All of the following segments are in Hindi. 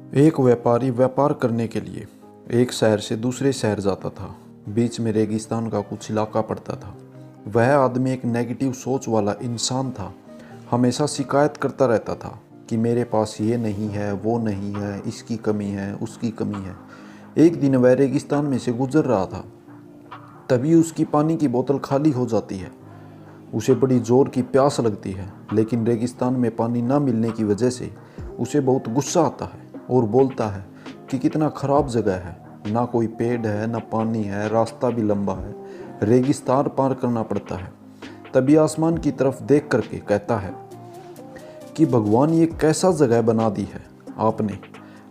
एक व्यापारी व्यापार करने के लिए एक शहर से दूसरे शहर जाता था। बीच में रेगिस्तान का कुछ इलाका पड़ता था। वह आदमी एक नेगेटिव सोच वाला इंसान था। हमेशा शिकायत करता रहता था कि मेरे पास ये नहीं है, वो नहीं है, इसकी कमी है, उसकी कमी है। एक दिन वह रेगिस्तान में से गुजर रहा था, तभी उसकी पानी की बोतल खाली हो जाती है। उसे बड़ी ज़ोर की प्यास लगती है, लेकिन रेगिस्तान में पानी न मिलने की वजह से उसे बहुत गुस्सा आता है और बोलता है कि कितना ख़राब जगह है, ना कोई पेड़ है, ना पानी है, रास्ता भी लंबा है, रेगिस्तान पार करना पड़ता है। तभी आसमान की तरफ देख करके कहता है कि भगवान, ये कैसा जगह बना दी है आपने।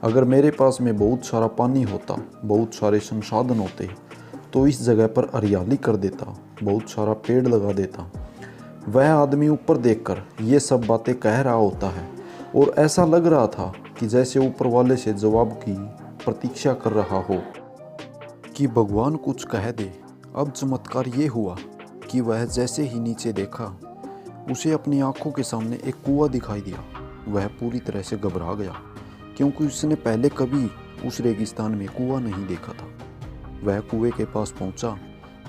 अगर मेरे पास में बहुत सारा पानी होता, बहुत सारे संसाधन होते, तो इस जगह पर हरियाली कर देता, बहुत सारा पेड़ लगा देता। वह आदमी ऊपर देखकर ये सब बातें कह रहा होता है और ऐसा लग रहा था कि जैसे ऊपर वाले से जवाब की प्रतीक्षा कर रहा हो कि भगवान कुछ कह दे। अब चमत्कार ये हुआ कि वह जैसे ही नीचे देखा, उसे अपनी आंखों के सामने एक कुआं दिखाई दिया। वह पूरी तरह से घबरा गया, क्योंकि उसने पहले कभी उस रेगिस्तान में कुआं नहीं देखा था। वह कुएं के पास पहुंचा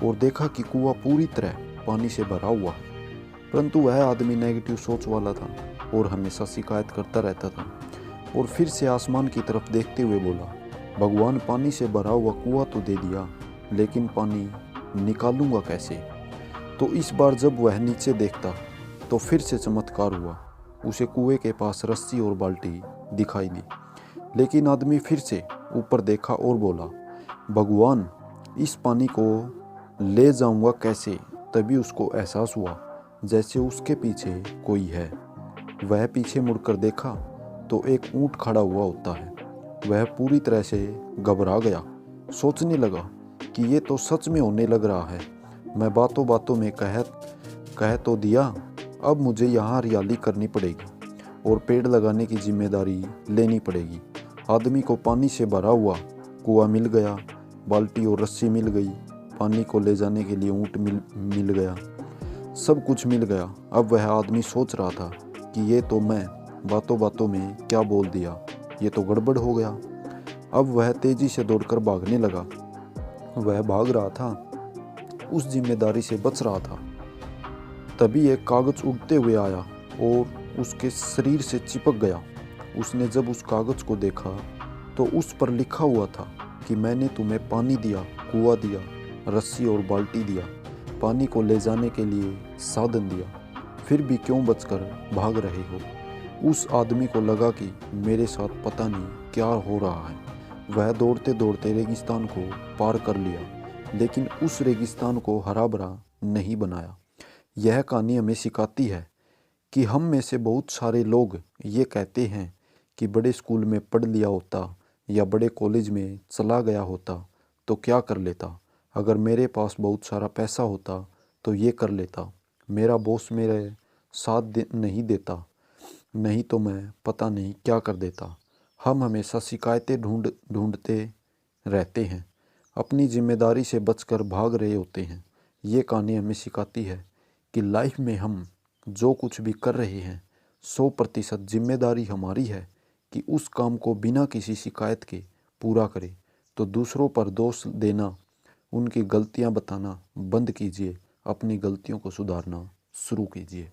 और देखा कि कुआं पूरी तरह पानी से भरा हुआ है, परंतु वह आदमी नेगेटिव सोच वाला था और हमेशा शिकायत करता रहता था। और फिर से आसमान की तरफ देखते हुए बोला, भगवान, पानी से भरा हुआ कुआं तो दे दिया, लेकिन पानी निकालूंगा कैसे। तो इस बार जब वह नीचे देखता तो फिर से चमत्कार हुआ। उसे कुएं के पास रस्सी और बाल्टी दिखाई दी, लेकिन आदमी फिर से ऊपर देखा और बोला, भगवान, इस पानी को ले जाऊंगा कैसे। तभी उसको एहसास हुआ जैसे उसके पीछे कोई है। वह पीछे मुड़कर देखा तो एक ऊंट खड़ा हुआ होता है। वह पूरी तरह से घबरा गया, सोचने लगा कि ये तो सच में होने लग रहा है। मैं बातों बातों में कह तो दिया, अब मुझे यहाँ हरियाली करनी पड़ेगी और पेड़ लगाने की जिम्मेदारी लेनी पड़ेगी। आदमी को पानी से भरा हुआ कुआं मिल गया, बाल्टी और रस्सी मिल गई, पानी को ले जाने के लिए ऊंट मिल गया, सब कुछ मिल गया। अब वह आदमी सोच रहा था कि ये तो मैं बातों बातों में क्या बोल दिया, ये तो गड़बड़ हो गया। अब वह तेजी से दौड़कर भागने लगा। वह भाग रहा था, उस जिम्मेदारी से बच रहा था। तभी एक कागज उड़ते हुए आया और उसके शरीर से चिपक गया। उसने जब उस कागज को देखा तो उस पर लिखा हुआ था कि मैंने तुम्हें पानी दिया, कुआं दिया, रस्सी और बाल्टी दिया, पानी को ले जाने के लिए साधन दिया, फिर भी क्यों बचकर भाग रहे हो। उस आदमी को लगा कि मेरे साथ पता नहीं क्या हो रहा है। वह दौड़ते दौड़ते रेगिस्तान को पार कर लिया, लेकिन उस रेगिस्तान को हरा भरा नहीं बनाया। यह कहानी हमें सिखाती है कि हम में से बहुत सारे लोग ये कहते हैं कि बड़े स्कूल में पढ़ लिया होता या बड़े कॉलेज में चला गया होता तो क्या कर लेता। अगर मेरे पास बहुत सारा पैसा होता तो ये कर लेता। मेरा बॉस मेरे साथ नहीं देता, नहीं तो मैं पता नहीं क्या कर देता। हम हमेशा शिकायतें ढूंढते रहते हैं, अपनी जिम्मेदारी से बचकर भाग रहे होते हैं। ये कहानी हमें सिखाती है कि लाइफ में हम जो कुछ भी कर रहे हैं 100% जिम्मेदारी हमारी है कि उस काम को बिना किसी शिकायत के पूरा करें। तो दूसरों पर दोष देना, उनकी गलतियां बताना बंद कीजिए, अपनी गलतियों को सुधारना शुरू कीजिए।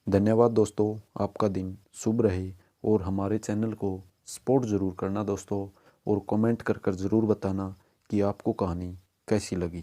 धन्यवाद दोस्तों, आपका दिन शुभ रहे और हमारे चैनल को सपोर्ट ज़रूर करना दोस्तों, और कमेंट कर ज़रूर बताना कि आपको कहानी कैसी लगी।